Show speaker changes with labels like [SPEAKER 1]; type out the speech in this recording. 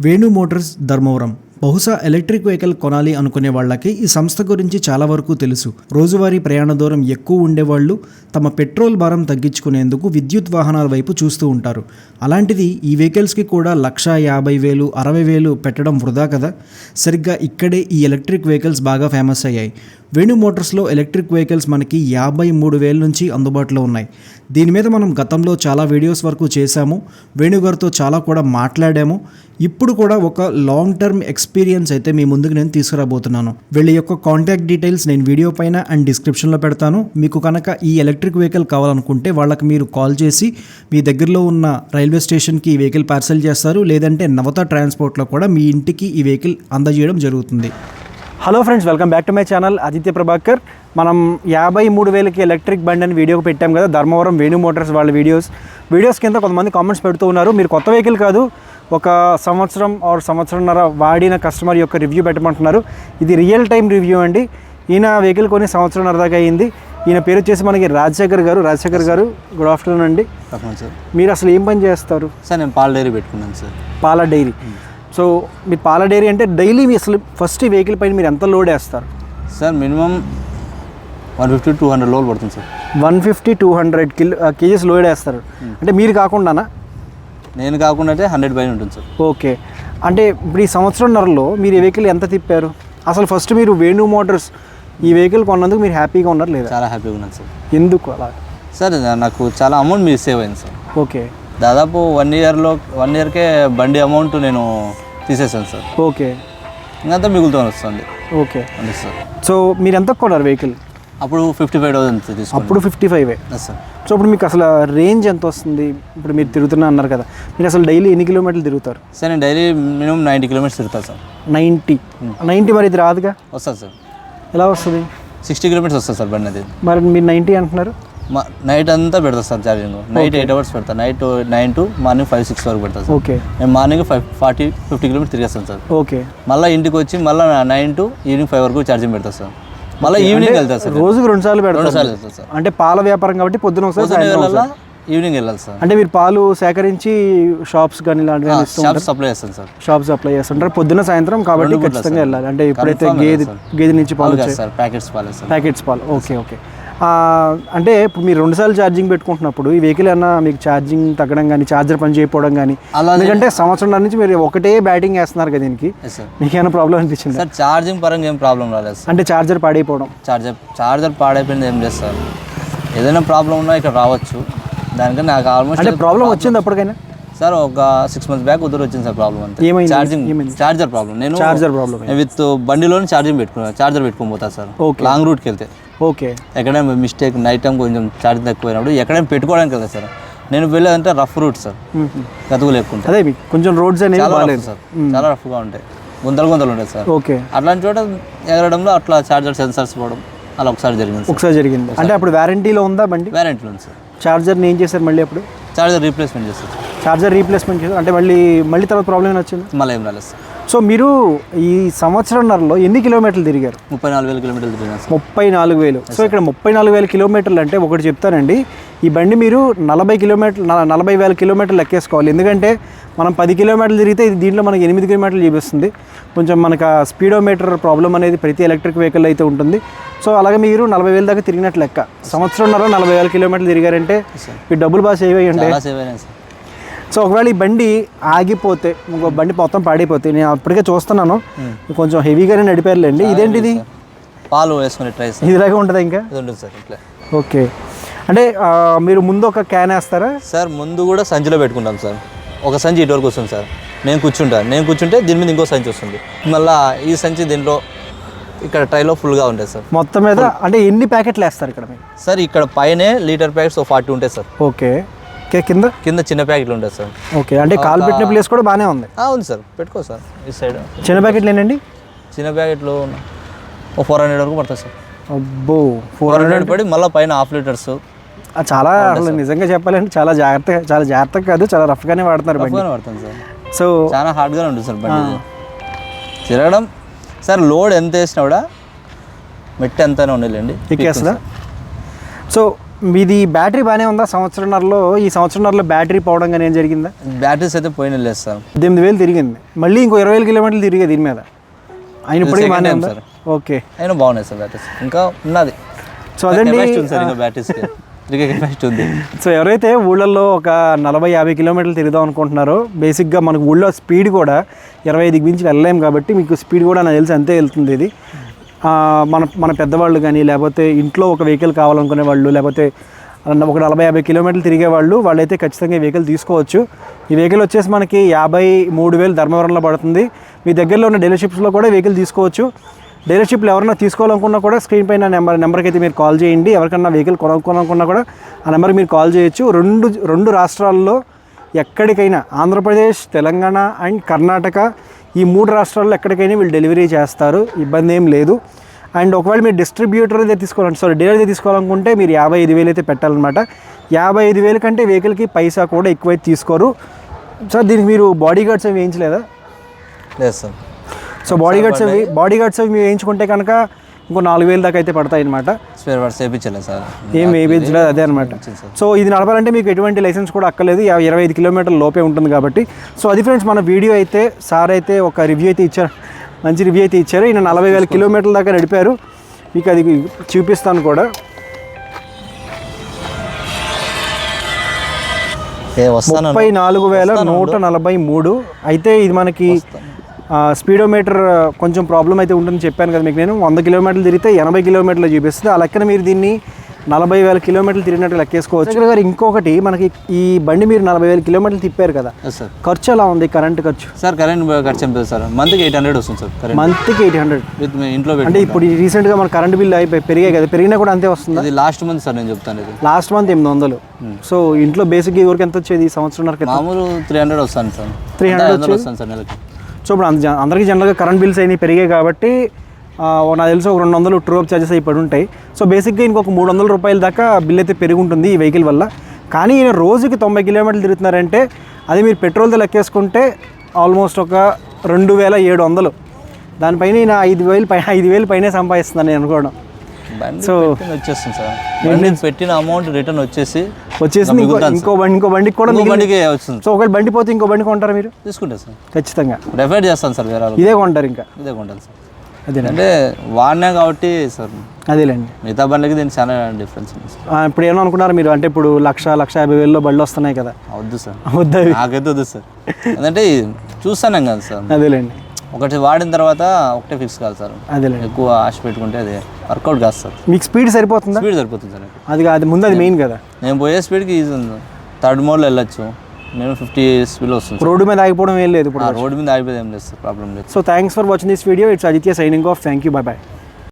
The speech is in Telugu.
[SPEAKER 1] వేణు మోటార్స్ ధర్మవరం. బహుశా ఎలక్ట్రిక్ వెహికల్ కొనాలి అనుకునే వాళ్ళకి ఈ సంస్థ గురించి చాలా వరకు తెలుసు. రోజువారీ ప్రయాణ దూరం ఎక్కువ ఉండేవాళ్ళు తమ పెట్రోల్ భారం తగ్గించుకునేందుకు విద్యుత్ వాహనాల వైపు చూస్తూ ఉంటారు. అలాంటిది ఈ వెహికల్స్కి కూడా 1,50,000, 60,000 పెట్టడం వృధా కదా. సరిగ్గా ఇక్కడే ఈ ఎలక్ట్రిక్ వెహికల్స్ బాగా ఫేమస్ అయ్యాయి. వేణు మోటార్స్లో ఎలక్ట్రిక్ వెహికల్స్ మనకి 53,000 నుంచి అందుబాటులో ఉన్నాయి. దీని మీద మనం గతంలో చాలా వీడియోస్ వరకు చేశాము. వేణుగారితో చాలా కూడా మాట్లాడాము. ఇప్పుడు కూడా ఒక లాంగ్ టర్మ్ ఎక్స్పీరియన్స్ అయితే మీ ముందుకు నేను తీసుకురాబోతున్నాను. వీళ్ళ యొక్క కాంటాక్ట్ డీటెయిల్స్ నేను వీడియో పైన అండ్ డిస్క్రిప్షన్లో పెడతాను. మీకు కనుక ఈ ఎలక్ట్రిక్ వెహికల్ కావాలనుకుంటే వాళ్ళకి మీరు కాల్ చేసి మీ దగ్గరలో ఉన్న రైల్వే స్టేషన్కి ఈ వెహికల్ పార్సల్ చేస్తారు. లేదంటే నవత ట్రాన్స్పోర్ట్లో కూడా మీ ఇంటికి ఈ వెహికల్ అందజేయడం జరుగుతుంది. Hello friends, welcome back to my channel Aditya Prabhakar. మనం 53,000కి ఎలక్ట్రిక్ బండి అని వీడియో పెట్టాం కదా, ధర్మవరం వేణు మోటార్స్ వాళ్ళ వీడియోస్ కింద కొంతమంది కామెంట్స్ పెడుతూ ఉన్నారు. మీరు కొత్త వెహికల్ కాదు, ఒక సంవత్సరంన్నర వాడిన కస్టమర్ యొక్క రివ్యూ పెట్టమంటున్నారు. ఇది రియల్ టైం రివ్యూ అండి. ఈయన వెహికల్ కొని సంవత్సరంన్నర దాకా అయింది. ఈయన పేరు వచ్చేసి మనకి రాజశేఖర్ గారు. గుడ్ ఆఫ్టర్నూన్ అండి.
[SPEAKER 2] సార్,
[SPEAKER 1] మీరు అసలు ఏం పని చేస్తారు?
[SPEAKER 2] సార్ నేను పాల డైరీ పెట్టుకున్నాను సార్.
[SPEAKER 1] పాల డైరీ. సో మీ పాల డైరీ అంటే డైలీ మీ అసలు ఫస్ట్ ఈ వెహికల్ పైన మీరు ఎంత లోడ్ వేస్తారు?
[SPEAKER 2] సార్ మినిమం 150-200 లోడ్ పడుతుంది సార్.
[SPEAKER 1] 150-200 కేజీస్ లోడ్ వేస్తారు. అంటే మీరు కాకుండానా?
[SPEAKER 2] నేను కాకుండా అయితే 100 పైన ఉంటుంది సార్.
[SPEAKER 1] ఓకే. అంటే ఇప్పుడు ఈ సంవత్సరంన్నరలో మీరు ఈ వెహికల్ ఎంత తిప్పారు? అసలు ఫస్ట్ మీరు వేణు మోటార్స్ ఈ వెహికల్ కొన్నందుకు మీరు హ్యాపీగా ఉన్నారు లేదా?
[SPEAKER 2] చాలా హ్యాపీగా ఉన్నాను సార్.
[SPEAKER 1] ఎందుకు అలా?
[SPEAKER 2] సార్ నాకు చాలా అమౌంట్ మీరు సేవ్ అయింది సార్.
[SPEAKER 1] ఓకే.
[SPEAKER 2] దాదాపు 1 ఇయర్కే బండి అమౌంట్ నేను తీసేసాను సార్.
[SPEAKER 1] ఓకే.
[SPEAKER 2] ఇంకంతా మిగులుతూ వస్తుంది.
[SPEAKER 1] ఓకే
[SPEAKER 2] అంతే సార్.
[SPEAKER 1] సో మీరు ఎంత కొన్నారు వెహికల్?
[SPEAKER 2] అప్పుడు 55,000 తీసుకున్నాను.
[SPEAKER 1] అప్పుడు 55
[SPEAKER 2] సార్.
[SPEAKER 1] సో ఇప్పుడు మీకు అసలు రేంజ్ ఎంత వస్తుంది? ఇప్పుడు మీరు తిరుగుతున్నా అన్నారు కదా, మీరు అసలు డైలీ ఎన్ని కిలోమీటర్లు తిరుగుతారు?
[SPEAKER 2] సార్ నేను డైలీ మినిమం 90 కిలోమీటర్స్ తిరుగుతాను సార్.
[SPEAKER 1] 90 మరి ఇది రాదుగా?
[SPEAKER 2] వస్తుంది సార్.
[SPEAKER 1] ఎలా వస్తుంది?
[SPEAKER 2] 60 కిలోమీటర్స్ వస్తుంది సార్ బండి అది.
[SPEAKER 1] మరి మీరు 90 అంటున్నారు.
[SPEAKER 2] నైట్ అంతా పెడతా సార్ ఛార్జింగ్. నైట్ 8 అవర్స్ పెడతా. నైట్ 9 to మార్నింగ్ 5-6 వరకు పెడతా సార్.
[SPEAKER 1] ఓకే.
[SPEAKER 2] నేను మార్నింగ్ 50 కిలోమీటర్స్ తిరిగేస్తాను సార్.
[SPEAKER 1] ఓకే.
[SPEAKER 2] మళ్ళీ ఇంటికి వచ్చి మళ్ళీ 9 to ఈవినింగ్ 5 వరకు ఛార్జింగ్ పెడతా సార్. మళ్ళీ ఈవినింగ్ వెళ్తా సార్.
[SPEAKER 1] రోజుకి 2 సార్లు పెడతాను.
[SPEAKER 2] 2 సార్లు వెళ్తా సార్.
[SPEAKER 1] అంటే పాల వ్యాపారం కాబట్టి పొద్దున ఒకసారి
[SPEAKER 2] ఈవినింగ్ వెళ్ళాలి సార్.
[SPEAKER 1] అంటే మీరు పాలు సేకరించి షాప్స్ కానీ ఇలాంటివి
[SPEAKER 2] సప్లై చేస్తాను సార్.
[SPEAKER 1] షాప్ సప్లై చేస్తుంటారు పొద్దున సాయంత్రం కాబట్టి ఖచ్చితంగా వెళ్ళాలి. అంటే ఎప్పుడైతే గేదె నుంచి పాలు
[SPEAKER 2] సార్, ప్యాకెట్స్ పాలు.
[SPEAKER 1] ఓకే. అంటే ఇప్పుడు మీరు 2 సార్లు ఛార్జింగ్ పెట్టుకుంటున్నప్పుడు ఈ వెహికల్ ఏమన్నా మీకు ఛార్జింగ్ తగ్గడం కానీ ఛార్జర్ పని చేయకపోవడం కానీ, ఎందుకంటే సంవత్సరం నుంచి మీరు ఒకటే బ్యాటింగ్ వేస్తున్నారు కదా, దీనికి మీకు ఏమైనా ప్రాబ్లం అనిపించింది?
[SPEAKER 2] సార్ ఛార్జింగ్ పరంగా ఏం ప్రాబ్లం రాలేదు.
[SPEAKER 1] అంటే ఛార్జర్ పాడైపోవడం?
[SPEAKER 2] ఛార్జర్ పాడైపోయింది ఏం లేదు సార్. ఏదైనా ప్రాబ్లం ఉన్నా ఇక్కడ రావచ్చు. దానికని నాకు ఆల్మోస్ట్
[SPEAKER 1] అంటే ప్రాబ్లం వచ్చింది అప్పటికైనా?
[SPEAKER 2] సార్ ఒక 6 months బ్యాక్ వచ్చింది సార్ ప్రాబ్లం. అంతే. Charger problem. నేను విత్ బండిలోనే ఛార్జర్ పెట్టుకొని పోతా సార్ లాంగ్ రూట్కి వెళ్తే.
[SPEAKER 1] ఓకే.
[SPEAKER 2] ఎక్కడైనా మిస్టేక్ నైట్ టైం కొంచెం ఛార్జింగ్ తక్కువైనప్పుడు ఎక్కడైనా పెట్టుకోవడానికి వెళ్తా సార్. నేను వెళ్ళేదంటే రఫ్ రూట్ సార్, గతుకు లేకుండా.
[SPEAKER 1] అదే కొంచెం రోడ్స్ అనేవి బాగాలేదు
[SPEAKER 2] సార్, చాలా రఫ్గా ఉంటాయి, గుంతలు ఉంటాయి సార్.
[SPEAKER 1] ఓకే.
[SPEAKER 2] అట్లాంటి చోట ఎగరడంలో అట్లా ఛార్జర్ సెన్సర్స్ పోవడం అలా ఒకసారి జరిగింది.
[SPEAKER 1] అంటే అప్పుడు వారంటీలో ఉందా బండి?
[SPEAKER 2] వారంటీలో ఉంది సార్.
[SPEAKER 1] ఛార్జర్ని ఏం చేశారు మళ్ళీ? అప్పుడు
[SPEAKER 2] ఛార్జర్ రీప్లేస్మెంట్ చేస్తారు.
[SPEAKER 1] చేశారు అంటే మళ్ళీ తర్వాత ప్రాబ్లం ఏమైనా వచ్చింది?
[SPEAKER 2] మళ్ళీ ఏం రాలేదు సార్.
[SPEAKER 1] సో మీరు ఈ సంవత్సరంన్నరలో ఎన్ని కిలోమీటర్లు తిరిగారు?
[SPEAKER 2] 34,000 కిలోమీటర్లు తిరిగాను సార్.
[SPEAKER 1] 34,000. సో ఇక్కడ 34,000 కిలోమీటర్లు అంటే ఒకటి చెప్తానండి, ఈ బండి మీరు 40,000 కిలోమీటర్లు లెక్కేసుకోవాలి. ఎందుకంటే మనం 10 కిలోమీటర్లు తిరిగితే ఇది దీంట్లో మనకి 8 కిలోమీటర్లు చూపిస్తుంది. కొంచెం మనకు ఆ స్పీడోమీటర్ ప్రాబ్లం అనేది ప్రతి ఎలక్ట్రిక్ వెహికల్ అయితే ఉంటుంది. సో అలాగే మీరు 40,000 దాకా తిరిగినట్లు లెక్క. సంవత్సరంన్నర 40,000 కిలోమీటర్లు తిరిగారంటే ఈ డబ్బులు బాగా సేవ్ అయ్యండి. సో ఒకవేళ ఈ బండి ఆగిపోతే, ఇంకో బండి మొత్తం పాడైపోతే, నేను అప్పటికే చూస్తున్నాను కొంచెం హెవీగానే నడిపారులేండి. ఇదేంటిది?
[SPEAKER 2] పాలు వేసుకునే ట్రై
[SPEAKER 1] ఇదిలాగే ఉంటుందా? ఇంకా
[SPEAKER 2] సార్ ఇట్లా.
[SPEAKER 1] ఓకే. అంటే మీరు ముందు ఒక క్యాన్ వేస్తారా
[SPEAKER 2] సార్? ముందు కూడా సంచిలో పెట్టుకుంటాం సార్. ఒక సంచి ఇటు వరకు వస్తుంది సార్. నేను కూర్చుంటే దీని మీద ఇంకో సంచి వస్తుంది. మళ్ళీ ఈ సంచి దీంట్లో ఇక్కడ ట్రైలో ఫుల్గా ఉంటుంది సార్
[SPEAKER 1] మొత్తం మీద. అంటే ఎన్ని ప్యాకెట్లు వేస్తారు ఇక్కడ
[SPEAKER 2] సార్? ఇక్కడ పైనే లీటర్ ప్యాకెట్స్ 40 ఉంటాయి సార్.
[SPEAKER 1] ఓకే. కింద
[SPEAKER 2] చిన్న ప్యాకెట్లు ఉంటాయి సార్.
[SPEAKER 1] ఓకే. అంటే కాల్ పెట్టిన ప్లేస్ కూడా బాగానే ఉంది.
[SPEAKER 2] ఉంది సార్, పెట్టుకో సార్. ఈ సైడ్
[SPEAKER 1] చిన్న ప్యాకెట్లు ఏంటండి?
[SPEAKER 2] చిన్న ప్యాకెట్లు 400 వరకు పడుతుంది సార్.
[SPEAKER 1] అబ్బో,
[SPEAKER 2] 400 పడి మళ్ళీ పైన 1/2 లీటర్స్.
[SPEAKER 1] చాలా అసలు నిజంగా చెప్పాలంటే చాలా జాగ్రత్తగా కాదు, చాలా రఫ్గానే వాడుతున్నారు
[SPEAKER 2] సార్.
[SPEAKER 1] సో
[SPEAKER 2] చాలా హార్డ్గానే ఉంటుంది సార్ బండి తిరగడం. సార్ లోడ్ ఎంత వేసినా కూడా మెట్టి ఎంతనే ఉండలేండి,
[SPEAKER 1] ఎక్కేస్తా. సో మీది బ్యాటరీ బాగానే ఉందా? ఈ సంవత్సరంన్నరలో బ్యాటరీ పోవడం కానీ ఏం జరిగిందా?
[SPEAKER 2] బ్యాటరీస్ అయితే పోయిన లేదు సార్.
[SPEAKER 1] 8,000 తిరిగింది, మళ్ళీ ఇంకో 20,000 కిలోమీటర్లు తిరిగే దీని మీద. అయినప్పటికీ బాగానే ఉందా? ఓకే,
[SPEAKER 2] అయినా బాగున్నాయి సార్ బ్యాటరీస్, ఇంకా ఉన్నది.
[SPEAKER 1] సో అదండి
[SPEAKER 2] సార్ ఇంకా బ్యాటరీస్కి తిరిగే కెపాసిటీ ఉంది.
[SPEAKER 1] సో ఎవరైతే ఊళ్ళల్లో ఒక 40-50 కిలోమీటర్లు తిరుగుదాం అనుకుంటున్నారో, బేసిక్గా మనకు ఊళ్ళో స్పీడ్ కూడా 25కి మించి వెళ్ళలేం కాబట్టి మీకు స్పీడ్ కూడా నాకు తెలిసి అంతే వెళ్తుంది. ఇది మన పెద్దవాళ్ళు కానీ, లేకపోతే ఇంట్లో ఒక వెహికల్ కావాలనుకునే వాళ్ళు, లేకపోతే ఒక 40-50 కిలోమీటర్లు తిరిగే వాళ్ళైతే ఖచ్చితంగా ఈ వెహికల్ తీసుకోవచ్చు. ఈ వెహికల్ వచ్చేసి మనకి 53,000 ధర్మవరంలో పడుతుంది. మీ దగ్గరలో ఉన్న డీలర్షిప్స్లో కూడా వెహికల్ తీసుకోవచ్చు. డీలర్షిప్లో ఎవరైనా తీసుకోవాలనుకున్నా కూడా స్క్రీన్ పైన నెంబర్కి అయితే మీరు కాల్ చేయండి. ఎవరికన్నా వెహికల్ కొనుక్కోవాలనుకున్నా కూడా ఆ నెంబర్కి మీరు కాల్ చేయొచ్చు. రెండు రాష్ట్రాల్లో ఎక్కడికైనా, ఆంధ్రప్రదేశ్, తెలంగాణ అండ్ కర్ణాటక, ఈ 3 రాష్ట్రాల్లో ఎక్కడికైనా వీళ్ళు డెలివరీ చేస్తారు, ఇబ్బంది ఏం లేదు. అండ్ ఒకవేళ మీరు డిస్ట్రిబ్యూటర్ అయితే డీలర్ అయితే తీసుకోవాలనుకుంటే మీరు 55,000 అయితే పెట్టాలన్నమాట. 55,000 కంటే వెహికల్కి పైసా కూడా ఎక్కువైతే తీసుకోరు. సార్ దీనికి మీరు బాడీ గార్డ్స్ అవి వేయించలేదా?
[SPEAKER 2] లేదు సార్.
[SPEAKER 1] సో బాడీ గార్డ్స్ అవి మీరు వేయించుకుంటే కనుక ఇంకో 4,000 దాకా అయితే పడతాయి అనమాట.
[SPEAKER 2] స్పేర్ పార్ట్స్ వేయించలేదు సార్,
[SPEAKER 1] ఏం వేయించలేదు, అదే అనమాట. సో ఇది నడపాలంటే మీకు ఎటువంటి లైసెన్స్ కూడా అక్కర్లేదు, 25 కిలోమీటర్ల లోపే ఉంటుంది కాబట్టి. సో అది ఫ్రెండ్స్ మన వీడియో అయితే. సార్ అయితే ఒక రివ్యూ అయితే ఇచ్చారు, మంచి రివ్యూ అయితే ఇచ్చారు. ఈయన 40,000 కిలోమీటర్ల దాకా నడిపారు, మీకు అది చూపిస్తాను కూడా. 34,143. అయితే ఇది మనకి స్పీడోమీటర్ కొంచెం ప్రాబ్లం అయితే ఉంటుందని చెప్పాను కదా మీకు. నేను 100 కిలోమీటర్లు తిరిగితే 80 కిలోమీటర్లు చూపిస్తుంది. ఆ లెక్కన మీరు దీన్ని 40,000 కిలోమీటర్లు తిరిగినట్టు లెక్కేసుకోవచ్చు. గారు ఇంకొకటి, మనకి ఈ బండి మీరు 40,000 కిలోమీటర్లు తిప్పారు కదా
[SPEAKER 2] సార్,
[SPEAKER 1] ఖర్చు ఎలా ఉంది? కరెంట్ ఖర్చు
[SPEAKER 2] సార్, కరెంట్ ఖర్చు ఎంత సార్? మంత్కి 800 వస్తుంది సార్.
[SPEAKER 1] మంత్కి 800
[SPEAKER 2] విత్ ఇంట్లో
[SPEAKER 1] అంటే ఇప్పుడు రీసెంట్గా మన కరెంట్ బిల్ పెరిగాయి కదా, పెరిగినా కూడా అంతే వస్తుంది?
[SPEAKER 2] ఇది లాస్ట్ మంత్ సార్, నేను చెప్తాను. ఇది
[SPEAKER 1] లాస్ట్ మంత్ 800. సో ఇంట్లో బేసిక్ వరకు ఎంత వచ్చేది ఈ సంవత్సరం?
[SPEAKER 2] మామూలు 300 వస్తాను సార్.
[SPEAKER 1] 300
[SPEAKER 2] వస్తాను సార్ నెలకి.
[SPEAKER 1] సో ఇప్పుడు అందరికీ జనరల్గా కరెంట్ బిల్స్ అయినా పెరిగాయి కాబట్టి నాకు తెలిసి ఒక 200 ట్రూ అప్ ఛార్జెస్ అయి పడి ఉంటాయి. సో బేసిక్గా ఇంకొక 300 రూపాయల దాకా బిల్ అయితే పెరిగి ఉంటుంది ఈ వెహికల్ వల్ల. కానీ ఈయన రోజుకి 90 కిలోమీటర్లు తిరుగుతున్నారంటే అది మీరు పెట్రోల్తో లెక్కేసుకుంటే ఆల్మోస్ట్ ఒక 2,700. దానిపైన ఈయన 5,000 పైనే సంపాదిస్తున్నాను నేను అనుకోవడం.
[SPEAKER 2] సో వచ్చేస్తుంది సార్, పెట్టిన అమౌంట్ రిటర్న్ వచ్చేసి
[SPEAKER 1] ఇంకో బండికి కూడా
[SPEAKER 2] బండికి వస్తుంది.
[SPEAKER 1] సో ఒకవేళ బండి పోతే ఇంకో బండి కొంటారా మీరు?
[SPEAKER 2] తీసుకుంటారు సార్,
[SPEAKER 1] ఖచ్చితంగా
[SPEAKER 2] రెఫర్ చేస్తాను సార్. వేరే
[SPEAKER 1] ఇదే కొంటారు, ఇంకా
[SPEAKER 2] ఇదే కొంటాను సార్.
[SPEAKER 1] అదే
[SPEAKER 2] అంటే వాడినా కాబట్టి సార్.
[SPEAKER 1] అదేలేండి,
[SPEAKER 2] మిగతా బండ్లకి దీనికి చాలా డిఫరెన్స్ ఉంది సార్.
[SPEAKER 1] ఇప్పుడు ఏమో అనుకున్నారు మీరు, అంటే ఇప్పుడు 1,50,000 బళ్ళు వస్తున్నాయి కదా?
[SPEAKER 2] వద్దు సార్,
[SPEAKER 1] వద్దు,
[SPEAKER 2] నాకైతే వద్దు సార్. ఎందుకంటే చూస్తాను కదా సార్.
[SPEAKER 1] అదేలేండి,
[SPEAKER 2] ఒకటి వాడిన తర్వాత ఒకటే ఫిక్స్ కాదు సార్.
[SPEAKER 1] అదేలేండి,
[SPEAKER 2] ఎక్కువ ఆశ పెట్టుకుంటే అది వర్కౌట్ కాదు సార్.
[SPEAKER 1] మీకు స్పీడ్ సరిపోతుందా?
[SPEAKER 2] స్పీడ్ సరిపోతుంది సార్.
[SPEAKER 1] అది ముందు అది మెయిన్ కదా.
[SPEAKER 2] నేను పోయే స్పీడ్కి ఈజీ ఉంది, 3rd మోడ్లో వెళ్ళొచ్చు. నేను 50 స్పీడ్లో వస్తుంది.
[SPEAKER 1] రోడ్డు మీద ఆగిపోవడం ఏం లేదు ఇప్పుడు?
[SPEAKER 2] రోడ్డు మీద ఆగిపోతే ఏం లేదు సార్, ప్రాబ్లం లేదు.
[SPEAKER 1] So thanks for watching this video. It's Aditya signing off. Thank you, by by.